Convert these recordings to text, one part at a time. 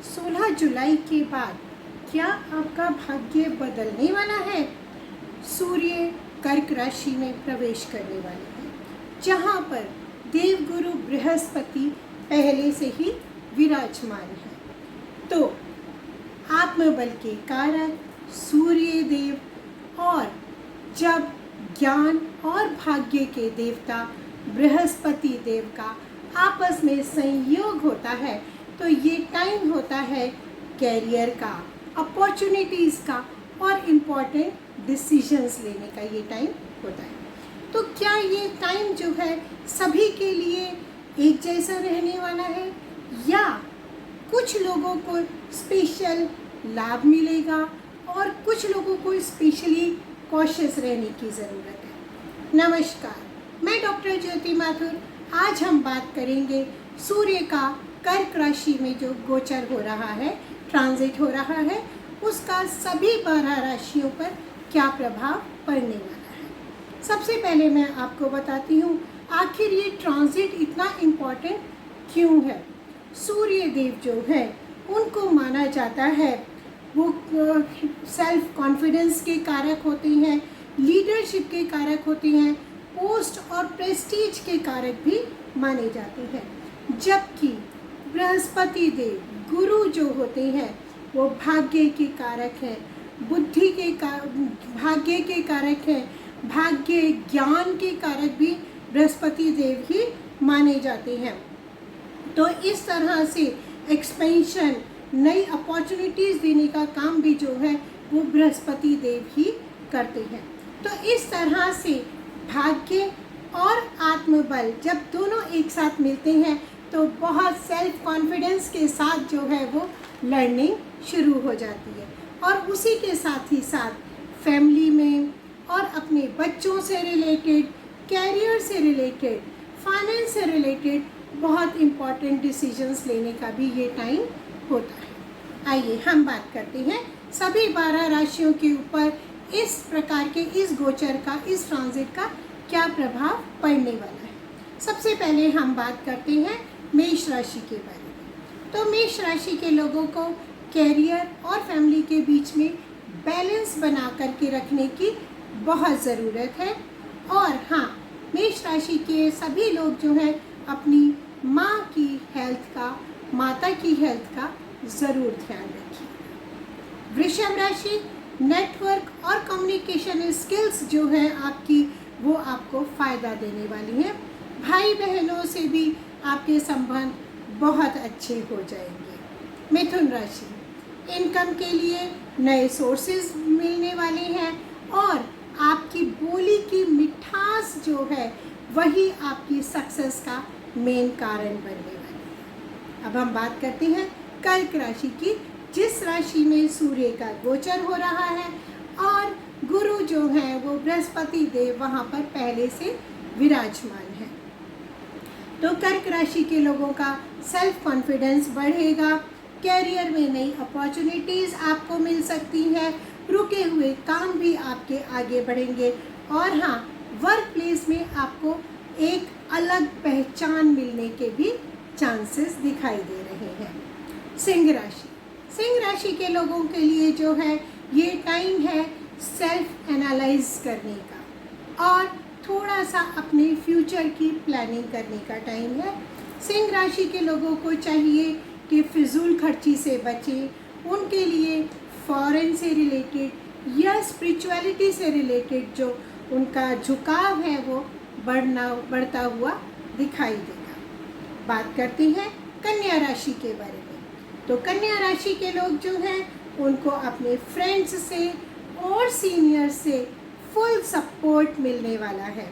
16 जुलाई के बाद क्या आपका भाग्य बदलने वाला है? सूर्य कर्क राशि में प्रवेश करने वाले हैं, जहाँ पर देवगुरु बृहस्पति पहले से ही विराजमान है। तो आत्मबल के कारक सूर्य देव और जब ज्ञान और भाग्य के देवता बृहस्पति देव का आपस में संयोग होता है, तो ये टाइम होता है कैरियर का, अपॉर्चुनिटीज़ का और इम्पॉर्टेंट डिसीजंस लेने का ये टाइम होता है। तो क्या ये टाइम जो है सभी के लिए एक जैसा रहने वाला है या कुछ लोगों को स्पेशल लाभ मिलेगा और कुछ लोगों को स्पेशली कॉशियस रहने की ज़रूरत है? नमस्कार, मैं डॉक्टर ज्योति माथुर। आज हम बात करेंगे सूर्य का कर्क राशि में जो गोचर हो रहा है, ट्रांजिट हो रहा है, उसका सभी 12 राशियों पर क्या प्रभाव पड़ने वाला है। सबसे पहले मैं आपको बताती हूँ आखिर ये ट्रांजिट इतना इम्पॉर्टेंट क्यों है। सूर्य देव जो है उनको माना जाता है वो सेल्फ कॉन्फिडेंस के कारक होते हैं, लीडरशिप के कारक होते हैं, पोस्ट और प्रेस्टीज के कारक भी माने जाते हैं। जबकि बृहस्पति देव गुरु जो होते हैं वो भाग्य के कारक हैं, बुद्धि के भाग्य के कारक हैं, भाग्य ज्ञान के कारक भी बृहस्पति देव ही माने जाते हैं। तो इस तरह से एक्सपेंशन, नई अपॉर्चुनिटीज़ देने का काम भी जो है वो बृहस्पति देव ही करते हैं। तो इस तरह से भाग्य और आत्मबल जब दोनों एक साथ मिलते हैं तो बहुत सेल्फ कॉन्फिडेंस के साथ जो है वो लर्निंग शुरू हो जाती है। और उसी के साथ ही साथ फैमिली में और अपने बच्चों से रिलेटेड, कैरियर से रिलेटेड, फाइनेंस से रिलेटेड बहुत इम्पॉर्टेंट डिसीजंस लेने का भी ये टाइम होता है। आइए हम बात करते हैं सभी 12 राशियों के ऊपर इस प्रकार के इस गोचर का, इस ट्रांजिट का क्या प्रभाव पड़ने वाला है। सबसे पहले हम बात करते हैं मेष राशि के बारे में। तो मेष राशि के लोगों को कैरियर और फैमिली के बीच में बैलेंस बना करके रखने की बहुत ज़रूरत है। और हाँ, मेष राशि के सभी लोग जो है अपनी माँ की हेल्थ का, माता की हेल्थ का ज़रूर ध्यान रखिए। वृषभ राशि, नेटवर्क और कम्युनिकेशन स्किल्स जो है आपकी, वो आपको फ़ायदा देने वाली हैं। भाई बहनों से भी आपके संबंध बहुत अच्छे हो जाएंगे। मिथुन राशि, इनकम के लिए नए सोर्सेज मिलने वाले हैं और आपकी बोली की मिठास जो है वही आपकी सक्सेस का मेन कारण बनने वाली है। अब हम बात करते हैं कर्क राशि की, जिस राशि में सूर्य का गोचर हो रहा है और गुरु जो है वो बृहस्पति देव वहाँ पर पहले से विराजमान है। तो कर्क राशि के लोगों का सेल्फ कॉन्फिडेंस बढ़ेगा, कैरियर में नई अपॉर्चुनिटीज़ आपको मिल सकती हैं, रुके हुए काम भी आपके आगे बढ़ेंगे और हाँ, वर्क प्लेस में आपको एक अलग पहचान मिलने के भी चांसेस दिखाई दे रहे हैं। सिंह राशि, सिंह राशि के लोगों के लिए जो है ये टाइम है सेल्फ एनालाइज करने का और थोड़ा सा अपने फ्यूचर की प्लानिंग करने का टाइम है। सिंह राशि के लोगों को चाहिए कि फिजूल खर्ची से बचें। उनके लिए फॉरेन से रिलेटेड या स्पिरिचुअलिटी से रिलेटेड जो उनका झुकाव है वो बढ़ता हुआ दिखाई देगा। बात करते हैं कन्या राशि के बारे में। तो कन्या राशि के लोग जो हैं उनको अपने फ्रेंड्स से और सीनियर से फुल सपोर्ट मिलने वाला है।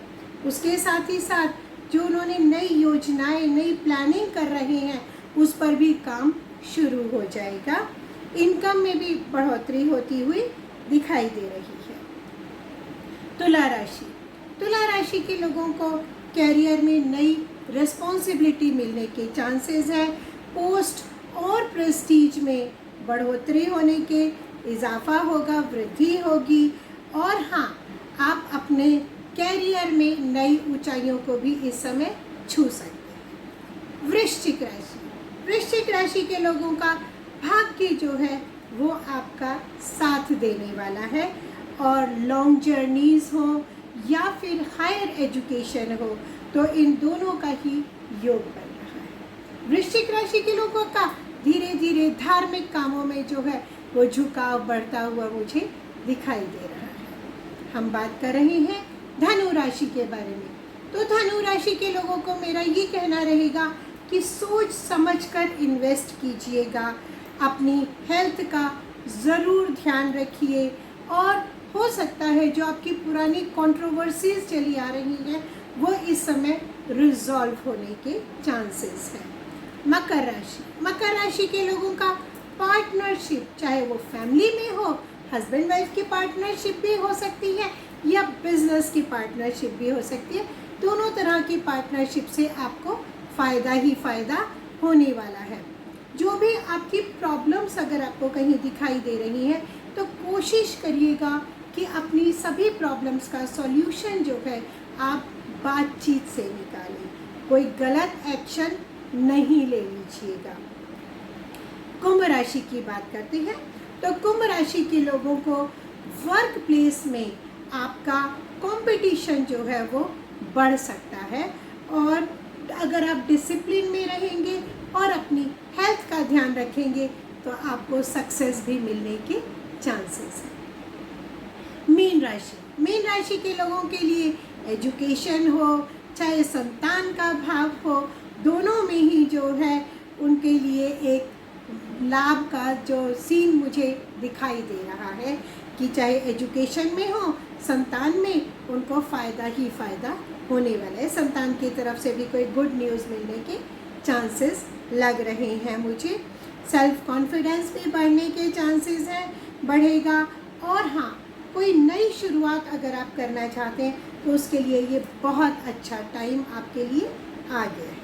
उसके साथ ही साथ जो उन्होंने नई योजनाएं, नई प्लानिंग कर रहे हैं उस पर भी काम शुरू हो जाएगा। इनकम में भी बढ़ोतरी होती हुई दिखाई दे रही है। तुला राशि, तुला राशि के लोगों को कैरियर में नई रिस्पॉन्सिबिलिटी मिलने के चांसेस हैं। पोस्ट और प्रेस्टीज में बढ़ोतरी होने के, इजाफा होगा, वृद्धि होगी और हाँ, आप अपने कैरियर में नई ऊंचाइयों को भी इस समय छू सकते हैं। वृश्चिक राशि, वृश्चिक राशि के लोगों का भाग्य जो है वो आपका साथ देने वाला है, और लॉन्ग जर्नीज़ हो या फिर हायर एजुकेशन हो तो इन दोनों का ही योग बन रहा है। वृश्चिक राशि के लोगों का धीरे धीरे धार्मिक कामों में जो है वो झुकाव बढ़ता हुआ मुझे दिखाई दे रहा है। हम बात कर रहे हैं धनु राशि के बारे में। तो धनु राशि के लोगों को मेरा ये कहना रहेगा कि सोच समझकर इन्वेस्ट कीजिएगा, अपनी हेल्थ का ज़रूर ध्यान रखिए, और हो सकता है जो आपकी पुरानी कंट्रोवर्सीज चली आ रही हैं वो इस समय रिजॉल्व होने के चांसेस हैं। मकर राशि के लोगों का पार्टनरशिप, चाहे वो फैमिली में हो, हस्बैंड वाइफ की पार्टनरशिप भी हो सकती है या बिजनेस की पार्टनरशिप भी हो सकती है। दोनों तरह की पार्टनरशिप से आपको फ़ायदा ही फ़ायदा होने वाला है। जो भी आपकी प्रॉब्लम्स अगर आपको कहीं दिखाई दे रही हैं तो कोशिश करिएगा कि अपनी सभी प्रॉब्लम्स का सॉल्यूशन जो है आप बातचीत से निकालें, कोई गलत एक्शन नहीं ले लीजिएगा। कुंभ राशि की बात करते हैं तो कुंभ राशि के लोगों को वर्क प्लेस में आपका कंपटीशन जो है वो बढ़ सकता है, और अगर आप डिसिप्लिन में रहेंगे और अपनी हेल्थ का ध्यान रखेंगे तो आपको सक्सेस भी मिलने के चांसेस हैं। मीन राशि के लोगों के लिए एजुकेशन हो चाहे संतान का भाव हो, दोनों में ही जो है उनके लिए एक लाभ का जो सीन मुझे दिखाई दे रहा है कि चाहे एजुकेशन में हो, संतान में, उनको फ़ायदा ही फ़ायदा होने वाला है। संतान की तरफ से भी कोई गुड न्यूज़ मिलने के चांसेस लग रहे हैं मुझे। सेल्फ कॉन्फिडेंस भी बढ़ने के चांसेस हैं, बढ़ेगा। और हाँ, कोई नई शुरुआत अगर आप करना चाहते हैं तो उसके लिए ये बहुत अच्छा टाइम आपके लिए आ गया है।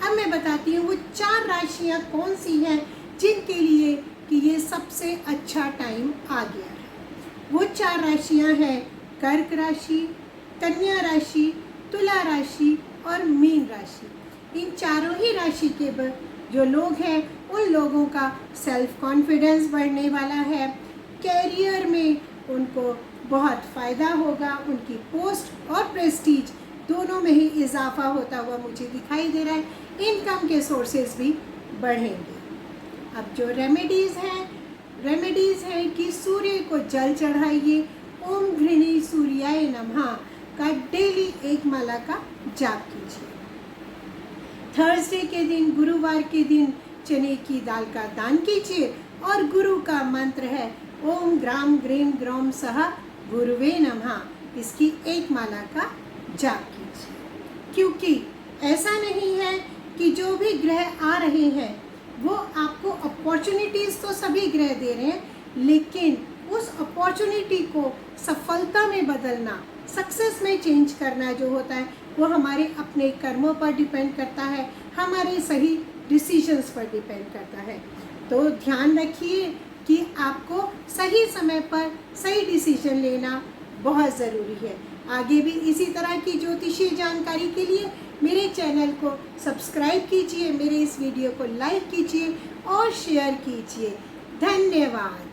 अब मैं बताती हूँ वो 4 राशियाँ कौन सी हैं जिनके लिए कि ये सबसे अच्छा टाइम आ गया है। वो 4 राशियाँ हैं कर्क राशि, कन्या राशि, तुला राशि और मीन राशि। इन चारों ही राशि के जो लोग हैं उन लोगों का सेल्फ कॉन्फिडेंस बढ़ने वाला है, कैरियर में उनको बहुत फ़ायदा होगा, उनकी पोस्ट और प्रेस्टीज दोनों में ही इजाफा होता हुआ मुझे दिखाई दे रहा है। इनकम के सोर्सेज भी बढ़ेंगे। अब जो रेमेडीज़ हैं कि सूर्य को जल चढ़ाइए, ओम घृणी सूर्याय नमः का डेली 1 माला का जाप कीजिए। थर्सडे के दिन, गुरुवार के दिन चने की दाल का दान कीजिए, और गुरु का मंत्र है ओम ग्राम ग्रीम ग्रौम सह गुरुवे नमः। इसकी 1 माला का जाप कीजिए, क्योंकि ऐसा नहीं है कि जो भी ग्रह आ रहे हैं वो आपको अपॉर्चुनिटीज़ तो सभी ग्रह दे रहे हैं, लेकिन उस अपॉर्चुनिटी को सफलता में बदलना, सक्सेस में चेंज करना जो होता है वो हमारे अपने कर्मों पर डिपेंड करता है, हमारे सही डिसीजंस पर डिपेंड करता है। तो ध्यान रखिए कि आपको सही समय पर सही डिसीजन लेना बहुत ज़रूरी है। आगे भी इसी तरह की ज्योतिषीय जानकारी के लिए मेरे चैनल को सब्सक्राइब कीजिए, मेरे इस वीडियो को लाइक कीजिए और शेयर कीजिए। धन्यवाद।